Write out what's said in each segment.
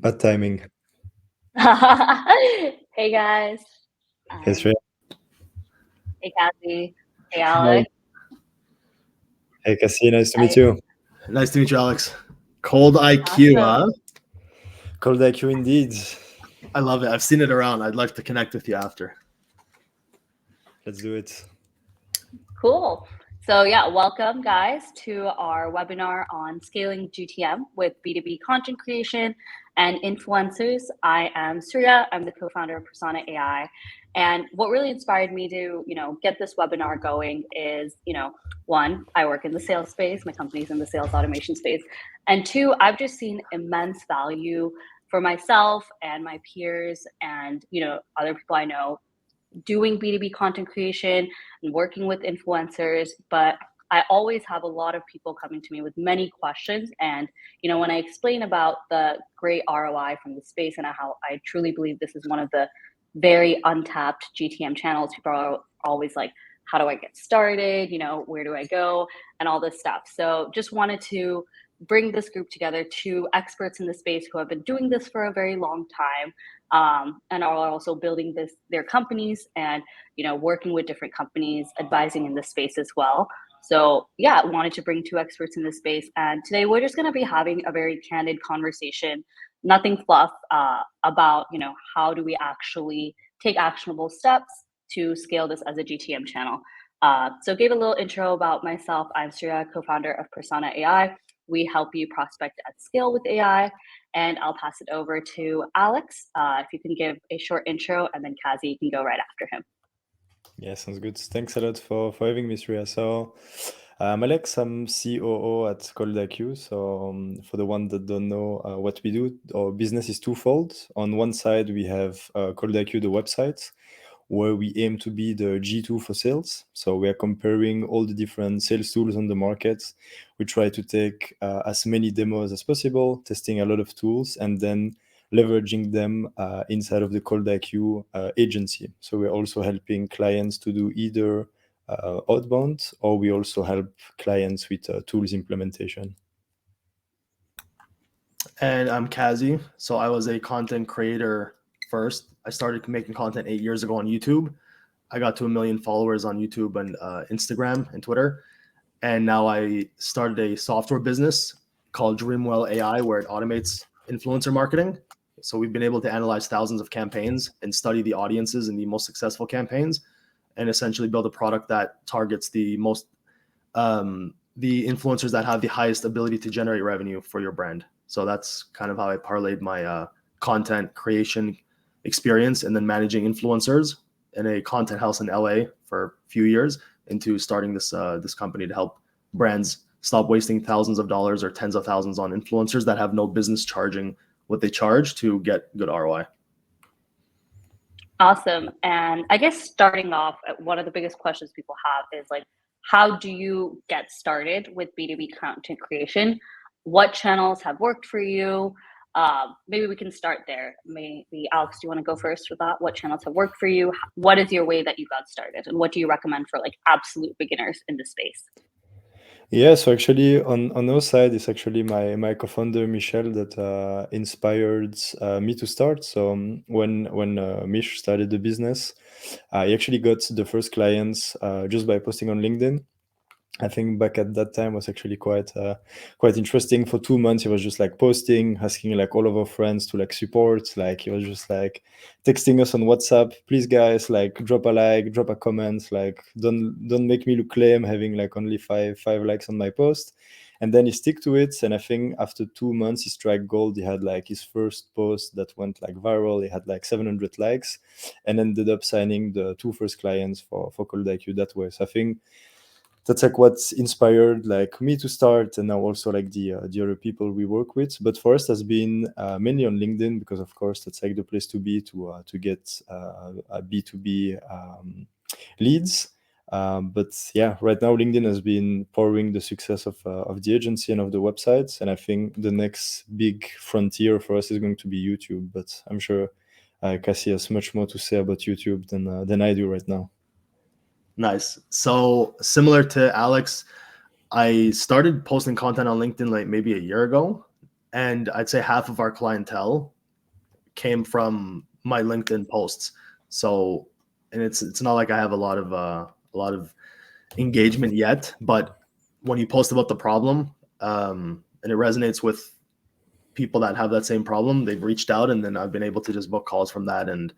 Bad timing. Hey guys. Hey, Shreya. Hey Kathy. Hey Hi. Alex. Hey, Cassie, nice to meet Hi. you. Nice to meet you, Alex. Cold IQ, Awesome. huh? Cold IQ indeed. I love it. I've seen it around. I'd like to connect with you after. Let's do it. Cool. So yeah, welcome guys to our webinar on scaling GTM with B2B content creation and influencers. I am Surya. I'm the co-founder of Persona AI. And what really inspired me to, get this webinar going is, one, I work in the sales space, my company's in the sales automation space. And two, I've just seen immense value for myself and my peers and, other people I know doing B2B content creation and working with influencers, but I always have a lot of people coming to me with many questions. And, when I explain about the great ROI from the space and how I truly believe this is one of the very untapped GTM channels, people are always like, how do I get started? Where do I go? And all this stuff. So just wanted to bring this group together, two experts in the space who have been doing this for a very long time, and are also building their companies and working with different companies, advising in this space as well. So yeah, wanted to bring two experts in this space, and today we're just going to be having a very candid conversation, nothing fluff, about how do we actually take actionable steps to scale this as a GTM channel. So gave a little intro about myself. I'm Surya, co-founder of Persona AI. We help you prospect at scale with AI. And I'll pass it over to Alex. If you can give a short intro, and then Kazi, you can go right after him. Yeah, sounds good. Thanks a lot for having me, Shreya. So, I'm Alex. I'm COO at Cold IQ. So, for the one that don't know what we do, our business is twofold. On one side, we have Cold IQ, the website, where we aim to be the G2 for sales. So we are comparing all the different sales tools on the market. We try to take as many demos as possible, testing a lot of tools, and then leveraging them inside of the Cold IQ agency. So we're also helping clients to do either outbound, or we also help clients with tools implementation. And I'm Kazi. So I was a content creator first. I started making content 8 years ago on YouTube. I got to 1 million followers on YouTube and Instagram and Twitter. And now I started a software business called Dreamwell AI, where it automates influencer marketing. So we've been able to analyze thousands of campaigns and study the audiences in the most successful campaigns, and essentially build a product that targets the influencers that have the highest ability to generate revenue for your brand. So that's kind of how I parlayed my content creation experience and then managing influencers in a content house in LA for a few years into starting this company to help brands stop wasting thousands of dollars or tens of thousands on influencers that have no business charging what they charge to get good ROI. Awesome. And I guess starting off, one of the biggest questions people have is like, how do you get started with B2B content creation? What channels have worked for you? Maybe we can start there. Maybe Alex, do you want to go first with that? What channels have worked for you? What is your way that you got started? And what do you recommend for like absolute beginners in this space? Yeah, so actually on our side, it's actually my co-founder Michel that inspired me to start. So when Mich started the business, I actually got the first clients just by posting on LinkedIn. I think back at that time was actually quite interesting. For 2 months, he was just like posting, asking like all of our friends to like support. Like he was just like texting us on WhatsApp, please guys, like drop a like, drop a comment, like don't make me look lame having like only five likes on my post. And then he stick to it. And I think after 2 months, he strike gold. He had like his first post that went like viral. He had like 700 likes, and ended up signing the two first clients for Cold IQ that way. So I think that's like what's inspired like me to start, and now also like the other people we work with. But for us has been mainly on LinkedIn, because of course that's like the place to be to get a B2B leads. But yeah, right now LinkedIn has been powering the success of the agency and of the websites, and I think the next big frontier for us is going to be YouTube. But I'm sure Cassie has much more to say about YouTube than I do right now. Nice. So similar to Alex, I started posting content on LinkedIn like maybe a year ago. and I'd say half of our clientele came from my LinkedIn posts. So, and it's not like I have a lot of engagement yet, but when you post about the problem, and it resonates with people that have that same problem, they've reached out, and then I've been able to just book calls from that. And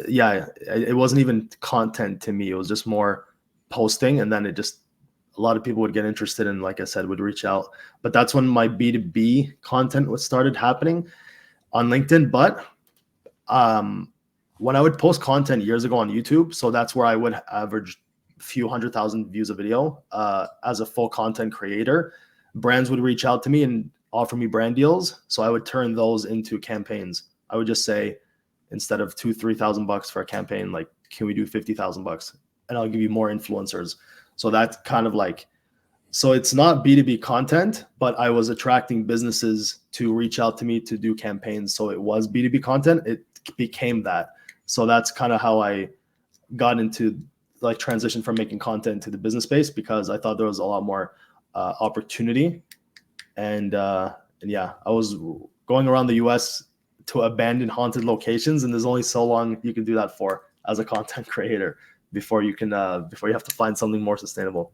yeah, it wasn't even content to me. It was just more posting, and then it just, a lot of people would get interested and, like I said, would reach out. But that's when my B2B content was started happening on LinkedIn. But when I would post content years ago on YouTube, so that's where I would average a few 100,000 views a video as a full content creator. Brands would reach out to me and offer me brand deals, so I would turn those into campaigns. I would just say, instead of $2,000-3,000 for a campaign, like, can we do $50,000, and I'll give you more influencers. So that's kind of like, so it's not B2B content, but I was attracting businesses to reach out to me to do campaigns. So it was B2B content. It became that. So that's kind of how I got into, like, transition from making content to the business space, because I thought there was a lot more opportunity. And yeah, I was going around the US to abandoned haunted locations, and there's only so long you can do that for as a content creator before you have to find something more sustainable.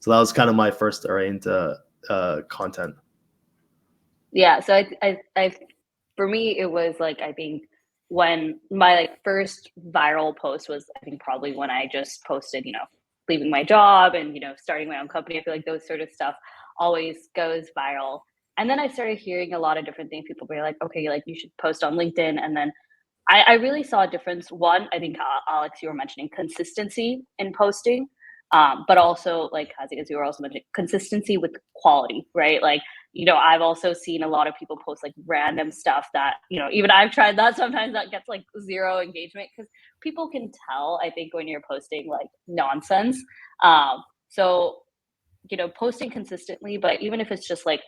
So that was kind of my first array into content. Yeah, so I for me it was like, I think when my like first viral post was, I think probably when I just posted, leaving my job and starting my own company. I feel like those sort of stuff always goes viral. And then I started hearing a lot of different things. People were like, okay, like you should post on LinkedIn. And then I really saw a difference. One, I think Alex, you were mentioning consistency in posting, but also, like as you were also mentioning, consistency with quality, right? Like, I've also seen a lot of people post like random stuff that, even I've tried that. Sometimes that gets like zero engagement because people can tell, I think, when you're posting like nonsense. So, posting consistently, but even if it's just like,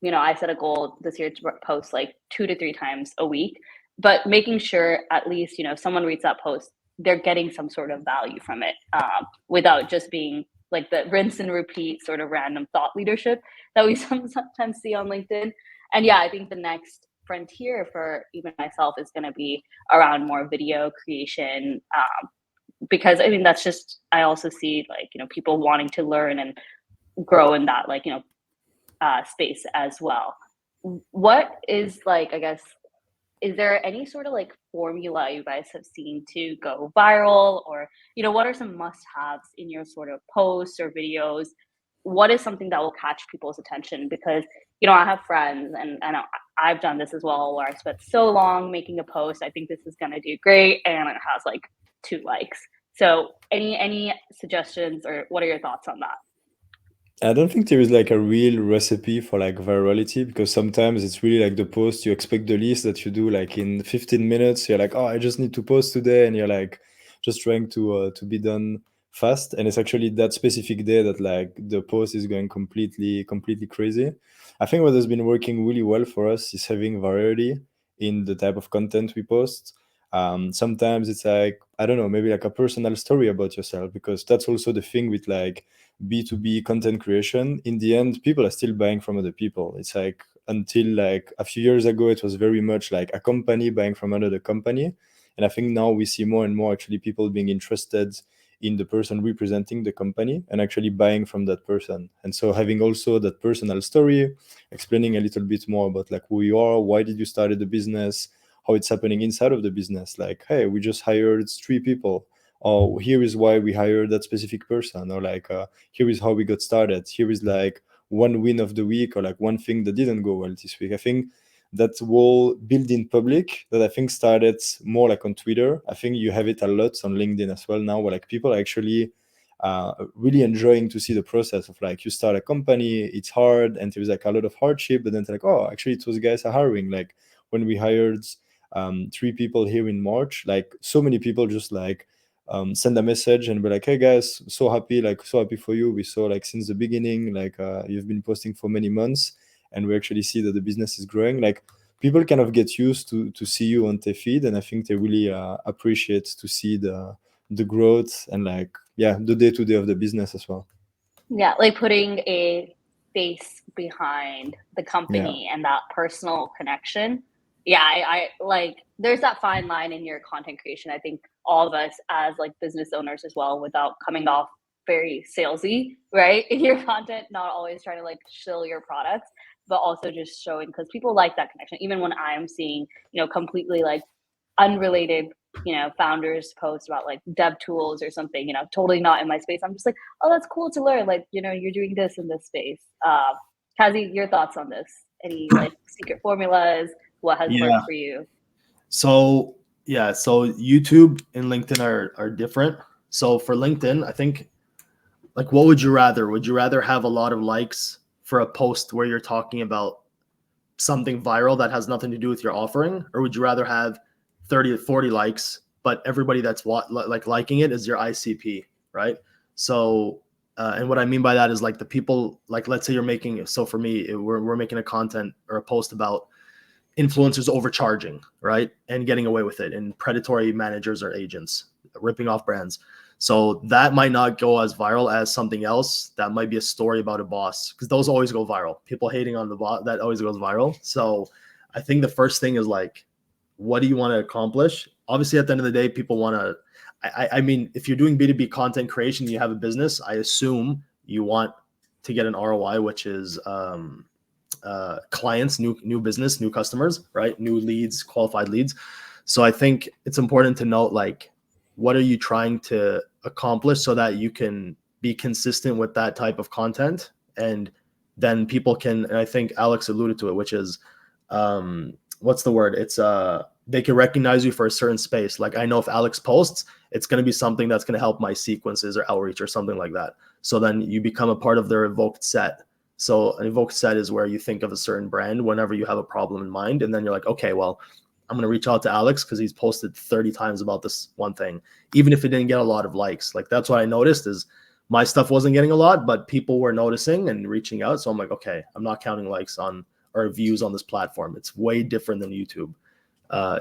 I set a goal this year to post like 2 to 3 times a week, but making sure at least, if someone reads that post, they're getting some sort of value from it, without just being like the rinse and repeat sort of random thought leadership that we sometimes see on LinkedIn. And yeah, I think the next frontier for even myself is going to be around more video creation, because I mean, that's just, I also see like, people wanting to learn and grow in that, like, space as well. What is like, I guess, is there any sort of like formula you guys have seen to go viral, or what are some must-haves in your sort of posts or videos? What is something that will catch people's attention? Because I have friends, and I've done this as well, where I spent so long making a post, I think this is going to do great, and it has like 2 likes. So any suggestions, or what are your thoughts on that? I don't think there is like a real recipe for like virality, because sometimes it's really like the post, you expect the list that you do like in 15 minutes. You're like, oh, I just need to post today. And you're like just trying to be done fast. And it's actually that specific day that like the post is going completely crazy. I think what has been working really well for us is having variety in the type of content we post. Sometimes it's like, I don't know, maybe like a personal story about yourself, because that's also the thing with like B2B content creation. In the end, people are still buying from other people. It's like, until like a few years ago, it was very much like a company buying from another company. And I think now we see more and more actually people being interested in the person representing the company and actually buying from that person. And so having also that personal story, explaining a little bit more about like who you are, why did you started the business, how it's happening inside of the business. Like, hey, we just hired 3 people. Or here is why we hired that specific person. Or like, here is how we got started. Here is like one win of the week, or like one thing that didn't go well this week. I think that whole build in public that I think started more like on Twitter. I think you have it a lot on LinkedIn as well now, where like people are actually really enjoying to see the process of like, you start a company, it's hard, and there's like a lot of hardship, but then it's like, oh, actually those guys are hiring. Like when we hired 3 people here in March, like so many people just like send a message and be like, hey guys, so happy for you. We saw like since the beginning, like you've been posting for many months, and we actually see that the business is growing. Like people kind of get used to see you on their feed, and I think they really appreciate to see the growth and like, yeah, the day-to-day of the business as well. Yeah, like putting a face behind the company and that personal connection. Yeah, I like, there's that fine line in your content creation. I think all of us as like business owners as well, without coming off very salesy, right? In your content, not always trying to like shill your products, but also just showing, because people like that connection. Even when I'm seeing, completely like unrelated, founders post about like dev tools or something, totally not in my space, I'm just like, oh, that's cool to learn. Like, you're doing this in this space. Kazi, your thoughts on this? Any like secret formulas? What has worked for you? So YouTube and LinkedIn are different. So for LinkedIn, I think, like, what would you rather? Would you rather have a lot of likes for a post where you're talking about something viral that has nothing to do with your offering, or would you rather have 30 to 40 likes, but everybody that's liking it is your ICP, right? So, and what I mean by that is like the people, like, let's say you're making, so for me, we're making a content or a post about influencers overcharging, right? And getting away with it, and predatory managers or agents ripping off brands. So that might not go as viral as something else. That might be a story about a boss, because those always go viral. People hating on the boss, that always goes viral. So I think the first thing is like, what do you want to accomplish? Obviously, at the end of the day, people want to, I mean, if you're doing B2B content creation, you have a business, I assume you want to get an ROI, which is clients, new business, new customers, right? New leads, qualified leads. So I think it's important to note, like, what are you trying to accomplish so that you can be consistent with that type of content, and then people can, and I think Alex alluded to it, which is what's the word? It's they can recognize you for a certain space. Like, I know if Alex posts, it's going to be something that's going to help my sequences or outreach or something like that. So then you become a part of their evoked set. So an evoked set is where you think of a certain brand whenever you have a problem in mind, and then you're like, okay, well, I'm going to reach out to Alex because he's posted 30 times about this one thing, even if it didn't get a lot of likes. Like, that's what I noticed, is my stuff wasn't getting a lot, but people were noticing and reaching out. So I'm like, okay, I'm not counting likes on or views on this platform. It's way different than YouTube.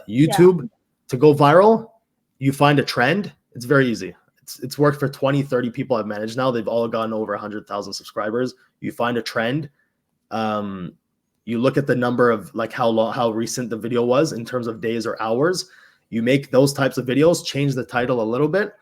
YouTube, to go viral, you find a trend. It's very easy. It's worked for 20, 30 people I've managed now. They've all gotten over 100,000 subscribers. You find a trend. You look at the number of, like, how recent the video was in terms of days or hours. You make those types of videos, change the title a little bit,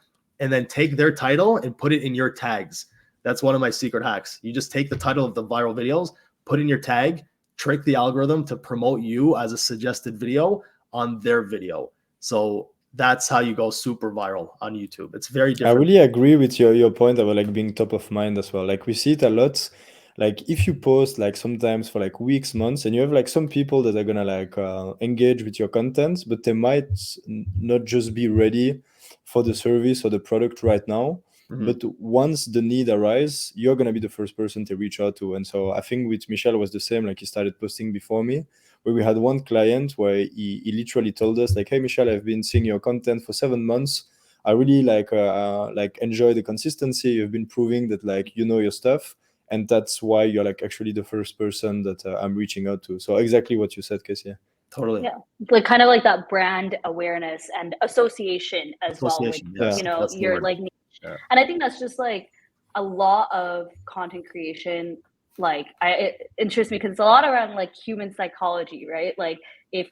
and then take their title and put it in your tags. That's one of my secret hacks. You just take the title of the viral videos, put in your tag, trick the algorithm to promote you as a suggested video on their video. So that's how you go super viral on YouTube. It's very different. I really agree with your point about like being top of mind as well. Like, we see it a lot. Like, if you post like sometimes for like weeks, months, and you have like some people that are gonna like engage with your content, but they might not just be ready for the service or the product right now. But once the need arises, you're gonna be the first person to reach out to. And so I think with Michel was the same. Like, he started posting before me, where we had one client where he literally told us like, hey Michel, I've been seeing your content for 7 months. I really like enjoy the consistency. You've been proving that like you know your stuff, and that's why you're like actually the first person that I'm reaching out to. So exactly what you said, Casey. Totally. Yeah, like kind of like that brand awareness and association as well with yes, your like niche. Yeah. And I think that's just like a lot of content creation. Like, it interests me because it's a lot around like human psychology, right? Like, if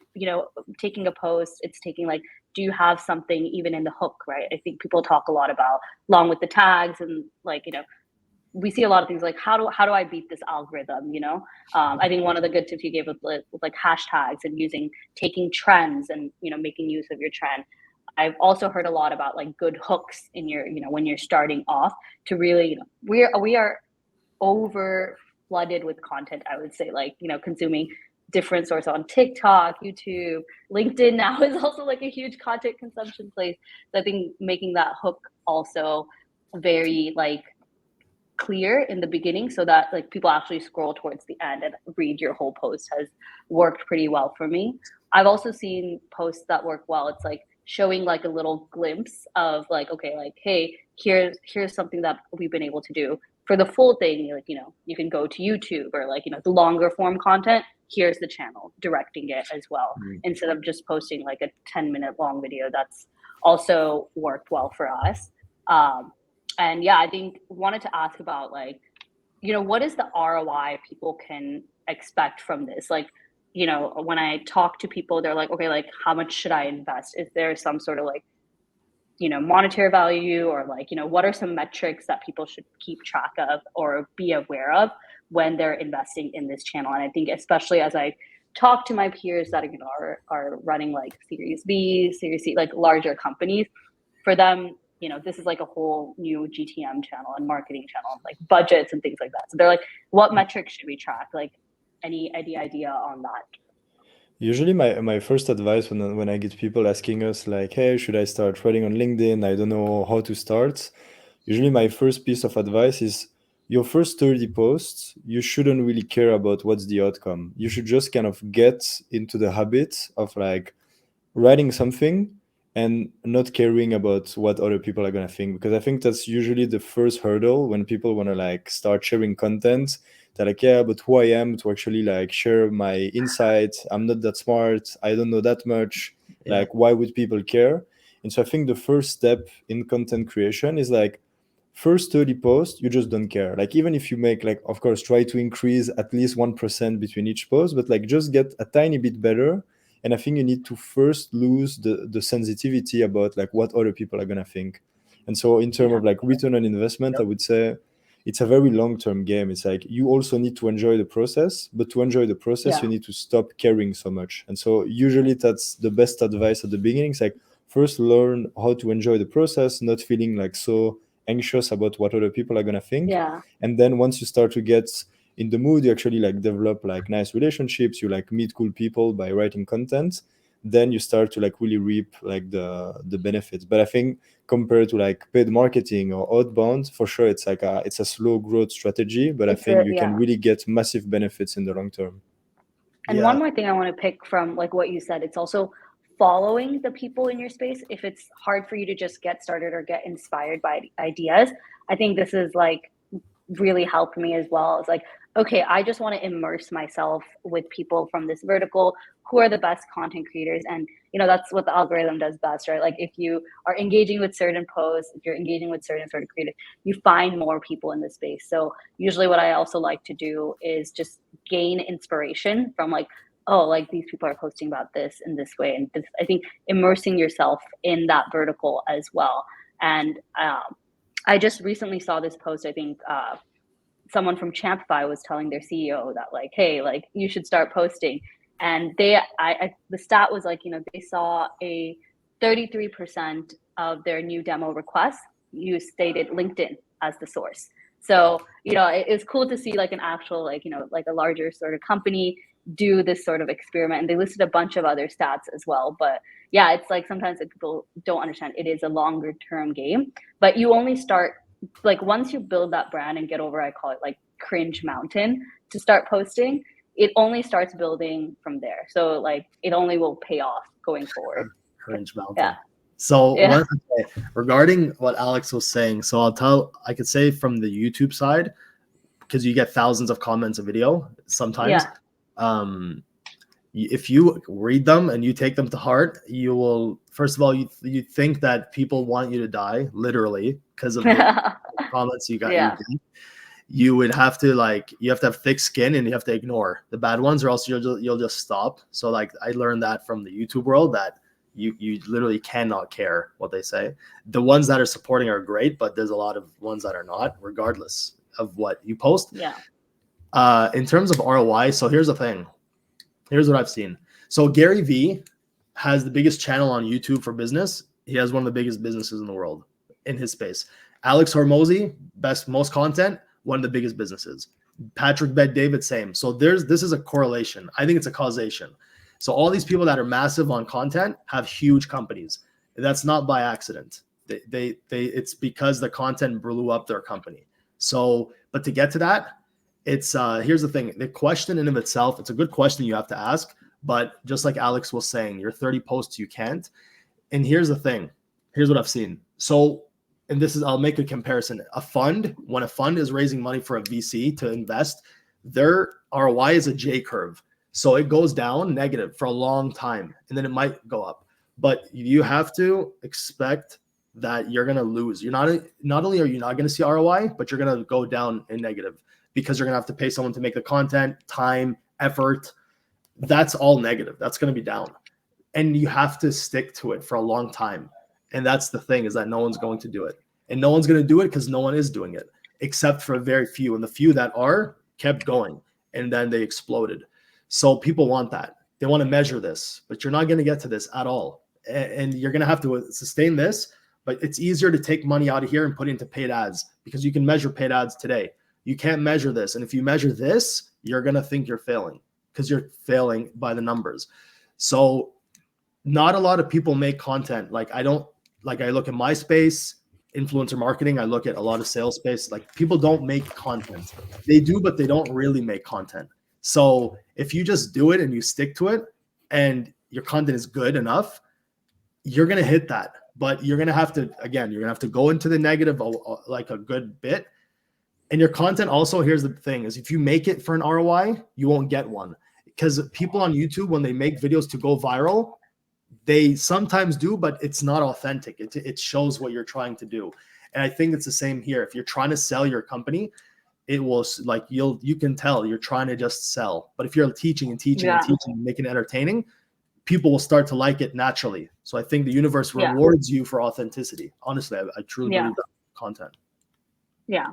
taking a post, it's taking like, do you have something even in the hook, right? I think people talk a lot about, along with the tags and like, we see a lot of things like, how do I beat this algorithm? I think one of the good tips you gave with like hashtags and taking trends and making use of your trend. I've also heard a lot about like good hooks in your when you're starting off to really we are over flooded with content. I would say, like, consuming different sources on TikTok, YouTube, LinkedIn now is also like a huge content consumption place. So I think making that hook also very like clear in the beginning so that like people actually scroll towards the end and read your whole post has worked pretty well for me. I've also seen posts that work well. It's like showing like a little glimpse of like, okay, like, hey, here's something that we've been able to do. For the full thing, like, you can go to YouTube, or like, the longer form content, here's the channel directing it as well, instead of just posting like a 10-minute long video. That's also worked well for us. And yeah, I think wanted to ask about like what is the ROI people can expect from this? Like, when I talk to people, they're like, okay, like how much should I invest? Is there some sort of like, monetary value, or like, what are some metrics that people should keep track of or be aware of when they're investing in this channel? And I think especially as I talk to my peers that are running like Series B, Series C, like larger companies, for them, this is like a whole new GTM channel and marketing channel, and like budgets and things like that. So they're like, what metrics should we track? Like any idea on that? Usually, my first advice when I get people asking us like, "Hey, should I start writing on LinkedIn? I don't know how to start." Usually, my first piece of advice is your first 30 posts. You shouldn't really care about what's the outcome. You should just kind of get into the habit of like writing something and not caring about what other people are going to think, because I think that's usually the first hurdle when people want to like start sharing content. They're like, yeah, but who I am to actually like share my insights, I'm not that smart, I don't know that much, Yeah. like why would people care? And so I think the first step in content creation is like, first 30 posts, you just don't care. Like even if you make like, of course, try to increase at least 1% between each post, but like just get a tiny bit better. And I think you need to first lose the sensitivity about like what other people are gonna think. And so in terms Yeah. of like return on investment, Yep. I would say it's a very long-term game. It's like you also need to enjoy the process, but to enjoy the process, Yeah. you need to stop caring so much. And so usually that's the best advice at the beginning. It's like first learn how to enjoy the process, not feeling like so anxious about what other people are gonna think. Yeah. And then once you start to get in the mood, you actually like develop like nice relationships, you like meet cool people by writing content, then you start to like really reap like the benefits. But I think compared to like paid marketing or outbound, for sure it's a slow growth strategy, but I think you can Yeah. really get massive benefits in the long term. And Yeah. one more thing I want to pick from like what you said, it's also following the people in your space. If it's hard for you to just get started or get inspired by ideas, I think this is like really helped me as well. It's like, okay, I just want to immerse myself with people from this vertical who are the best content creators. And, that's what the algorithm does best, right? Like if you are engaging with certain posts, if you're engaging with certain sort of creators, you find more people in the space. So usually what I also like to do is just gain inspiration from like, oh, like these people are posting about this in this way. And this, I think immersing yourself in that vertical as well. And I just recently saw this post. I think someone from Champify was telling their CEO that like, hey, like you should start posting. And the stat was like, they saw a 33% of their new demo requests stated LinkedIn as the source. So, it's cool to see like an actual, like, like a larger sort of company do this sort of experiment. And they listed a bunch of other stats as well. But yeah, it's like sometimes that people don't understand it is a longer term game, but you only start like once you build that brand and get over, I call it like cringe mountain to start posting, it only starts building from there. So like it only will pay off going forward. Cringe mountain. Yeah. So Yeah. regarding what Alex was saying, so I could say from the YouTube side, because you get thousands of comments a video sometimes. Yeah. If you read them and you take them to heart, you will, first of all, you think that people want you to die, literally, because of the comments you got. Yeah. You would have to you have to have thick skin and you have to ignore the bad ones, or else you'll just stop. So like I learned that from the YouTube world, that you literally cannot care what they say. The ones that are supporting are great, but there's a lot of ones that are not, regardless of what you post. Yeah. In terms of ROI, so here's the thing. Here's what I've seen. So Gary Vee has the biggest channel on YouTube for business. He has one of the biggest businesses in the world in his space. Alex Hormozy, most content, one of the biggest businesses. Patrick Bet-David, same. So this is a correlation. I think it's a causation. So all these people that are massive on content have huge companies. That's not by accident. It's because the content blew up their company. So, but to get to that, it's here's the thing. The question in of itself, it's a good question you have to ask. But just like Alex was saying, your 30 posts, you can't. And here's the thing. Here's what I've seen. So, and this is, I'll make a comparison. When a fund is raising money for a VC to invest, their ROI is a J curve. So it goes down negative for a long time, and then it might go up. But you have to expect that you're going to lose. Not only are you not going to see ROI, but you're going to go down in negative, because you're going to have to pay someone to make the content, time, effort. That's all negative. That's going to be down. And you have to stick to it for a long time. And that's the thing, is that no one's going to do it. And no one's going to do it because no one is doing it, except for very few. And the few that are kept going, and then they exploded. So people want that. They want to measure this, but you're not going to get to this at all. And you're going to have to sustain this, but it's easier to take money out of here and put it into paid ads, because you can measure paid ads today. You can't measure this. And if you measure this, you're going to think you're failing, because you're failing by the numbers. So not a lot of people make content. Like I look at my space, influencer marketing. I look at a lot of sales space. Like people don't make content. They do, but they don't really make content. So if you just do it and you stick to it and your content is good enough, you're going to hit that. But you're going to have to, again, you're going to have to go into the negative like a good bit. And your content also, here's the thing, is if you make it for an ROI, you won't get one. Because people on YouTube, when they make videos to go viral, they sometimes do, but it's not authentic. It shows what you're trying to do. And I think it's the same here. If you're trying to sell your company, it will, like, you can tell you're trying to just sell. But if you're teaching and teaching and teaching, making it entertaining, people will start to like it naturally. So I think the universe rewards you for authenticity. Honestly, I truly believe that content. Yeah.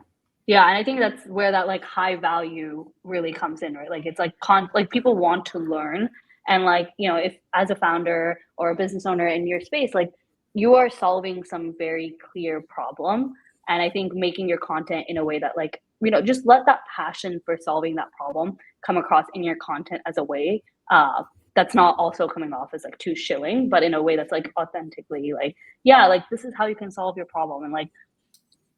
And I think that's where that like high value really comes in, right? Like it's like like people want to learn. And like, you know, if as a founder or a business owner in your space, like you are solving some very clear problem. And I think making your content in a way that like, you know, just let that passion for solving that problem come across in your content as a way that's not also coming off as like too shilling, but in a way that's like authentically like, yeah, like this is how you can solve your problem. And like,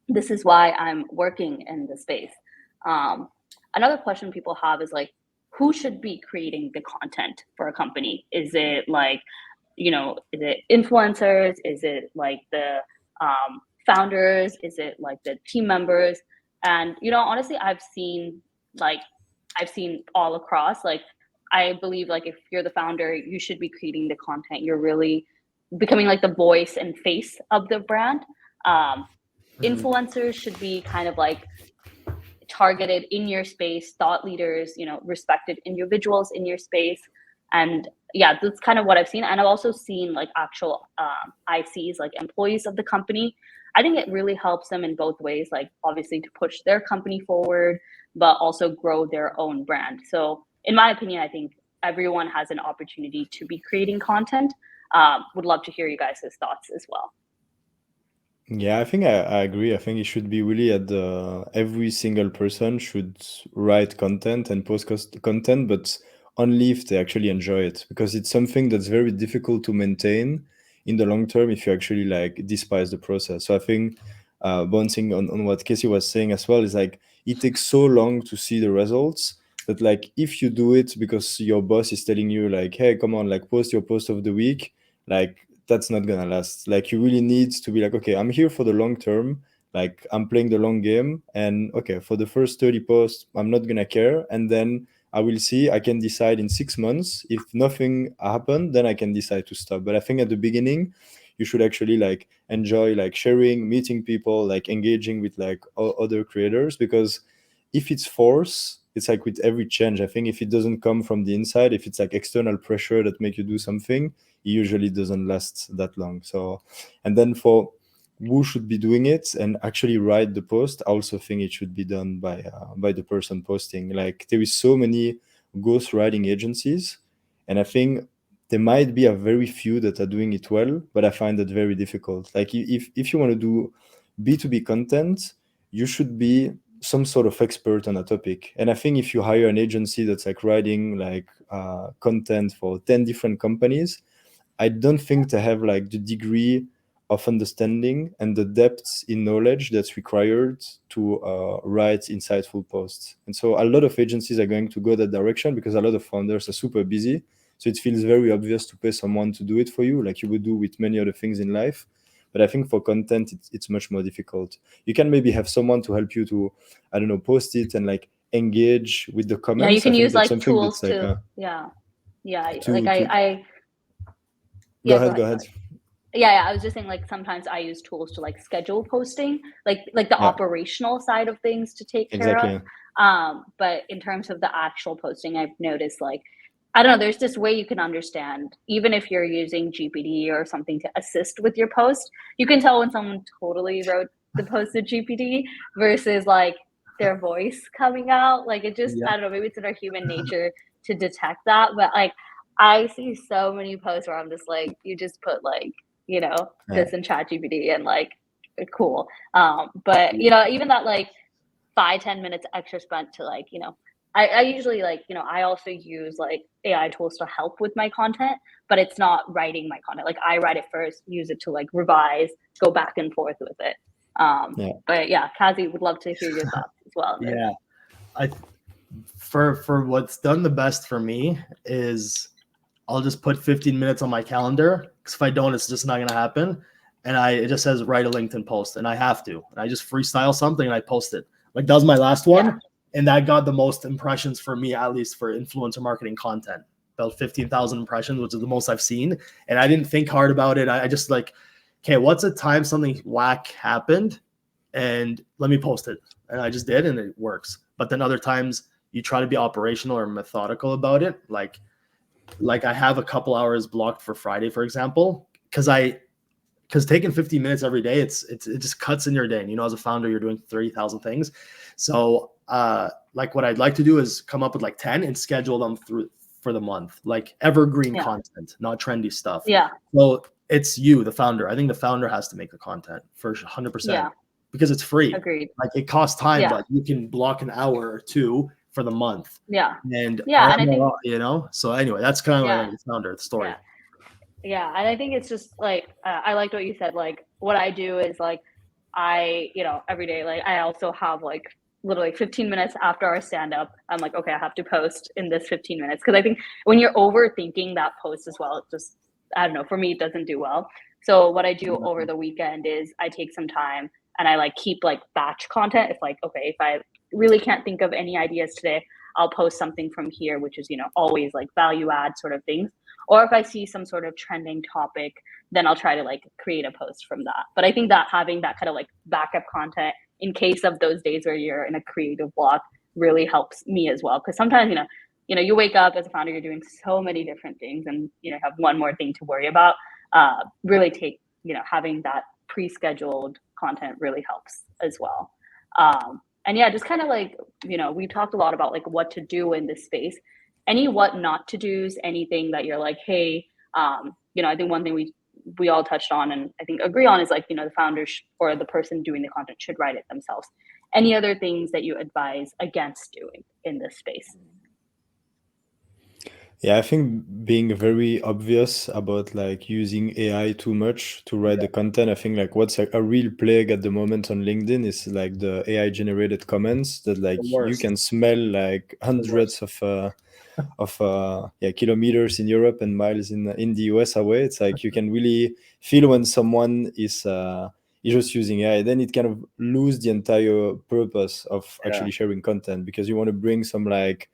this is why I'm working in the space. Another question people have is like, who should be creating the content for a company? Is it like, you know, is it influencers? Is it like the founders? Is it like the team members? And, you know, honestly, I've seen all across. Like, I believe like if you're the founder, you should be creating the content. You're really becoming like the voice and face of the brand. Influencers should be kind of like targeted in your space, thought leaders, you know, respected individuals in your space. And yeah, that's kind of what I've seen. And I've also seen like actual ICs, like employees of the company. I think it really helps them in both ways, like obviously to push their company forward, but also grow their own brand. So in my opinion, I think everyone has an opportunity to be creating content. Would love to hear you guys' thoughts as well. Yeah, I think I agree. I think it should be really at every single person should write content and post content, but only if they actually enjoy it, because it's something that's very difficult to maintain in the long term if you actually like despise the process. So I think bouncing on what Casey was saying as well is like it takes so long to see the results that like if you do it because your boss is telling you like, hey, come on, like post your post of the week, like that's not gonna last. Like you really need to be like, okay, I'm here for the long term, like I'm playing the long game, and okay, for the first 30 posts I'm not gonna care, and then I will see, I can decide in 6 months. If nothing happened, then I can decide to stop. But I think at the beginning you should actually like enjoy like sharing, meeting people, like engaging with like other creators, because if it's force, it's like with every change, I think if it doesn't come from the inside, if it's like external pressure that make you do something, it usually doesn't last that long. So, and then for who should be doing it and actually write the post, I also think it should be done by the person posting. Like there is so many ghost writing agencies, and I think there might be a very few that are doing it well, but I find that very difficult. Like if you want to do B2B content, you should be some sort of expert on a topic. And I think if you hire an agency that's like writing like content for 10 different companies, I don't think they have like the degree of understanding and the depth in knowledge that's required to write insightful posts. And so a lot of agencies are going to go that direction because a lot of founders are super busy. So it feels very obvious to pay someone to do it for you, like you would do with many other things in life. But I think for content, it's much more difficult. You can maybe have someone to help you to, I don't know, post it and like engage with the comments. Yeah, you can use like tools that's, like, to, yeah. To Like go yeah, ahead. go ahead. Yeah, I was just saying, like, sometimes I use tools to like schedule posting, like the Yeah, operational side of things to take care of. exactly. But in terms of the actual posting, I've noticed like I don't know, there's this way you can understand, even if you're using GPT or something to assist with your post, you can tell when someone totally wrote the post to GPT versus like their voice coming out. Like it just, Yeah. I don't know, maybe it's in our human nature to detect that. But like I see so many posts where I'm just like, you just put like, you know, Yeah. this in ChatGPT and like cool. But you know, even that like 5-10 minutes extra spent to like, you know, I usually like, you know, I also use like AI tools to help with my content, but it's not writing my content. Like I write it first, use it to like revise, go back and forth with it. Yeah. But yeah, Kazi, would love to hear your thoughts as well on this. Yeah. I for what's done the best for me is I'll just put 15 minutes on my calendar because if I don't, it's just not going to happen. And it just says write a LinkedIn post, and I have to. And I just freestyle something and I post it. Like that was my last Yeah. one, and that got the most impressions for me, at least for influencer marketing content. About 15,000 impressions, which is the most I've seen. And I didn't think hard about it. I just like, okay, what's a time something whack happened, and let me post it. And I just did, and it works. But then other times you try to be operational or methodical about it, like I have a couple hours blocked for Friday, for example, because taking 15 minutes every day, it just cuts in your day. And as a founder, you're doing 30,000 things. So like what I'd like to do is come up with like 10 and schedule them through for the month, like evergreen Yeah. content, not trendy stuff. Yeah. Well, it's you, the founder. I think the founder has to make the content for 100%. Yeah. Because it's free. Agreed. Like it costs time, Yeah. but you can block an hour or two for the month Yeah. and Yeah. And I think, So anyway, that's kind of yeah. like the founder story. Yeah. Yeah, and I think it's just like I liked what you said. Like what I do is like you know, every day, like I also have like literally 15 minutes after our stand up. I'm like, okay, I have to post in this 15 minutes because I think when you're overthinking that post as well, it just I don't know. For me, it doesn't do well. So what I do over the weekend is I take some time and I like keep like batch content. If like okay, if I really can't think of any ideas today, I'll post something from here, which is you know always like value add sort of things, or if I see some sort of trending topic, then I'll try to like create a post from that. But I think that having that kind of like backup content in case of those days where you're in a creative block really helps me as well. Because sometimes, you wake up as a founder, you're doing so many different things and, have one more thing to worry about. Really having that pre-scheduled content really helps as well. And yeah, just kind of like, we talked a lot about like what to do in this space. Any what not to do's, anything that you're like, hey, I think one thing we all touched on and I think agree on is like, the founders or the person doing the content should write it themselves. Any other things that you advise against doing in this space? Yeah, I think being very obvious about like using AI too much to write the content. I think like what's like a real plague at the moment on LinkedIn is like the AI generated comments that like The you worst. can smell like hundreds of kilometers in Europe and miles in the US away. It's like you can really feel when someone is just using AI. Then it kind of lose the entire purpose of actually sharing content because you want to bring some like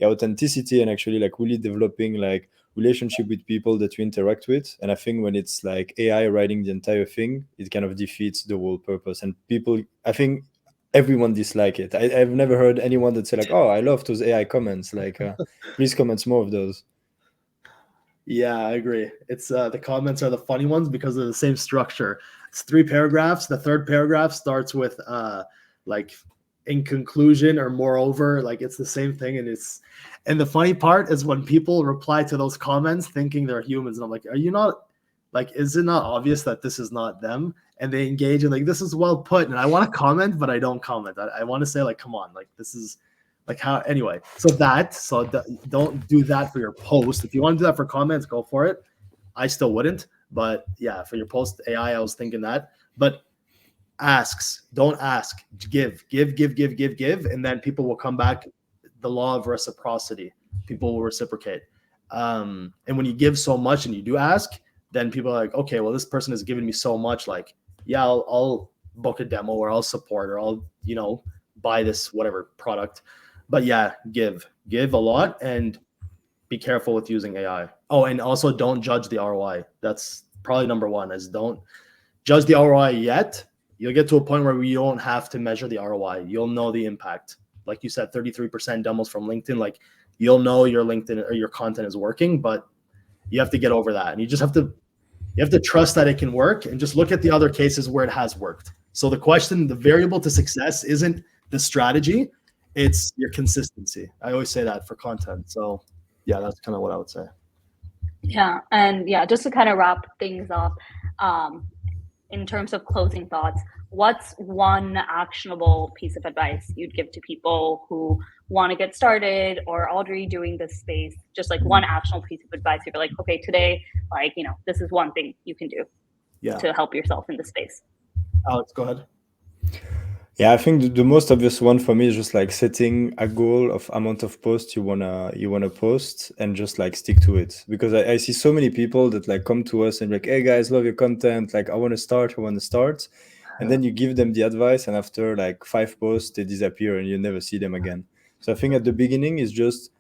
authenticity and actually like really developing like relationship with people that you interact with. And I think when it's like AI writing the entire thing, it kind of defeats the whole purpose. And people, I think everyone dislike it. I've never heard anyone that say like, oh, I love those AI comments. Like, please comment more of those. Yeah, I agree. It's the comments are the funny ones because of the same structure. It's 3 paragraphs. The third paragraph starts with like in conclusion or moreover, like it's the same thing. And the funny part is when people reply to those comments thinking they're humans, and I'm like, are you not like, is it not obvious that this is not them? And they engage and like, this is well put. And I want to comment, but I don't comment. I want to say like, come on, like this is like how anyway. Don't do that for your post. If you want to do that for comments, go for it. I still wouldn't, but yeah, for your post AI, I was thinking that. But asks, don't ask, give, and then people will come back. The law of reciprocity, people will reciprocate. And when you give so much and you do ask, then people are like, okay, well, this person has given me so much. Like, yeah, I'll book a demo or I'll support or I'll, buy this whatever product. But yeah, give a lot and be careful with using AI. Oh, and also don't judge the ROI. That's probably number one is don't judge the ROI yet. You'll get to a point where you don't have to measure the ROI. You'll know the impact. Like you said, 33% demos from LinkedIn. Like you'll know your LinkedIn or your content is working, but you have to get over that. And you have to trust that it can work and just look at the other cases where it has worked. So the variable to success isn't the strategy, it's your consistency. I always say that for content. So yeah, that's kind of what I would say. Yeah. And yeah, just to kind of wrap things up, in terms of closing thoughts, what's one actionable piece of advice you'd give to people who want to get started or already doing this space? Just like one actionable piece of advice. You're like, okay, today, like, this is one thing you can do to help yourself in the space. Alex, go ahead. Yeah, I think the most obvious one for me is just like setting a goal of amount of posts you wanna post and just like stick to it. Because I see so many people that like come to us and like, hey guys, love your content. Like I want to start. And then you give them the advice and after like 5 posts, they disappear and you never see them again. So I think at the beginning is just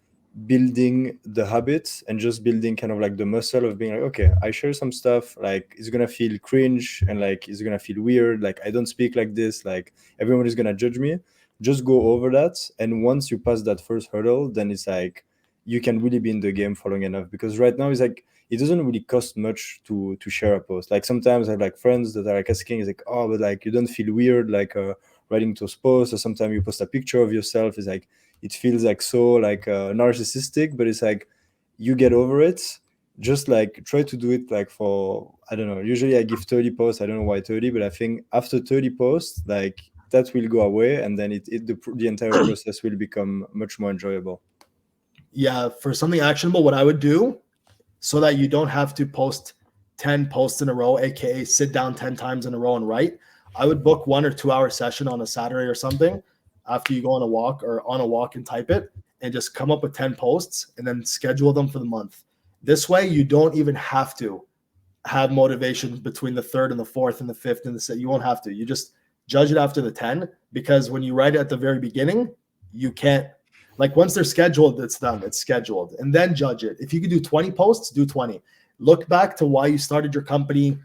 building the habits and just building kind of like the muscle of being like, okay, I share some stuff, like it's gonna feel cringe and like it's gonna feel weird, like I don't speak like this, like everyone is gonna judge me. Just go over that, and once you pass that first hurdle, then it's like you can really be in the game for long enough. Because right now it's like it doesn't really cost much to share a post. Like sometimes I have like friends that are like asking, is like, oh, but like you don't feel weird like writing those posts, or sometimes you post a picture of yourself, it's like it feels like so like narcissistic, but it's like you get over it. Just like try to do it like for, I don't know, usually I give 30 posts, I don't know why 30, but I think after 30 posts, like that will go away, and then the entire process will become much more enjoyable. Yeah, for something actionable, what I would do so that you don't have to post 10 posts in a row, aka sit down 10 times in a row and write, I would book 1 or 2 hour session on a Saturday or something after you go on a walk and type it, and just come up with 10 posts and then schedule them for the month. This way you don't even have to have motivation between the 3rd and the 4th and the 5th and the 6th. You won't have to. You just judge it after the 10, because when you write it at the very beginning, you can't, like once they're scheduled, it's done, it's scheduled, and then judge it. If you could do 20 posts, do 20. Look back to why you started your company,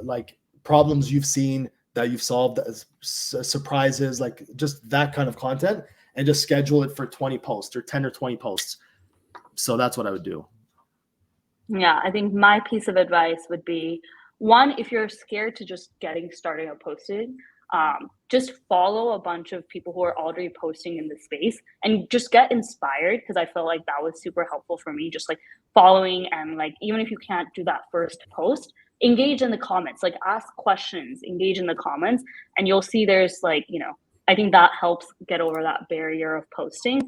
like problems you've seen that you've solved, surprises, like just that kind of content, and just schedule it for 20 posts or 10 or 20 posts. So that's what I would do. Yeah, I think my piece of advice would be, one, if you're scared to just getting started or posting, just follow a bunch of people who are already posting in the space and just get inspired, because I feel like that was super helpful for me, just like following, and like even if you can't do that first post, engage in the comments, like ask questions, engage in the comments, and you'll see there's like, I think that helps get over that barrier of posting.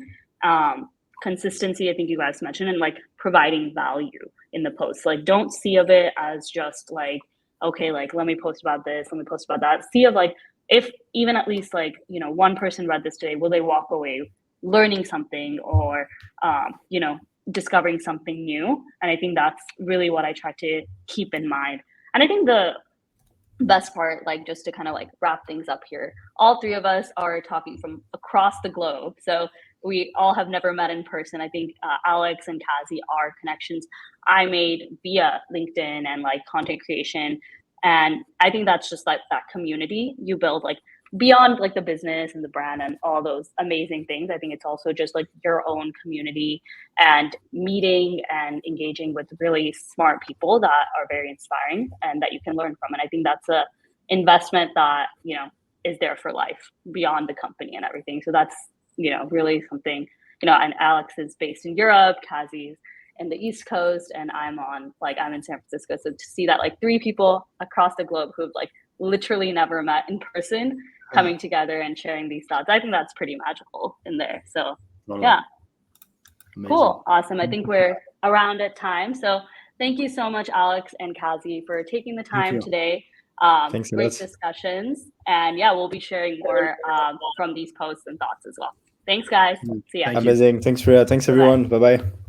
Consistency, I think you guys mentioned, and like providing value in the post. Like don't see of it as just like, okay, like let me post about this, let me post about that. See of like, if even at least like, one person read this today, will they walk away learning something or, discovering something new? And I think that's really what I try to keep in mind. And I think the best part, like just to kind of like wrap things up here, all 3 of us are talking from across the globe. So we all have never met in person. I think Alex and Kazi are connections I made via LinkedIn and like content creation. And I think that's just like that community you build, like beyond like the business and the brand and all those amazing things. I think it's also just like your own community and meeting and engaging with really smart people that are very inspiring and that you can learn from. And I think that's a investment that, is there for life beyond the company and everything. So that's, really something, and Alex is based in Europe, Kazi's in the East Coast, and I'm in San Francisco. So to see that like 3 people across the globe who've like literally never met in person coming together and sharing these thoughts, I think that's pretty magical in there. So yeah. Amazing. Cool. Awesome. I think we're around at time. So thank you so much, Alex and Kazi, for taking the time today. Thanks a great lot. discussions. And yeah, we'll be sharing more from these posts and thoughts as well. Thanks, guys. See ya. Amazing. Thanks, Rhea. Thanks, everyone. Bye-bye.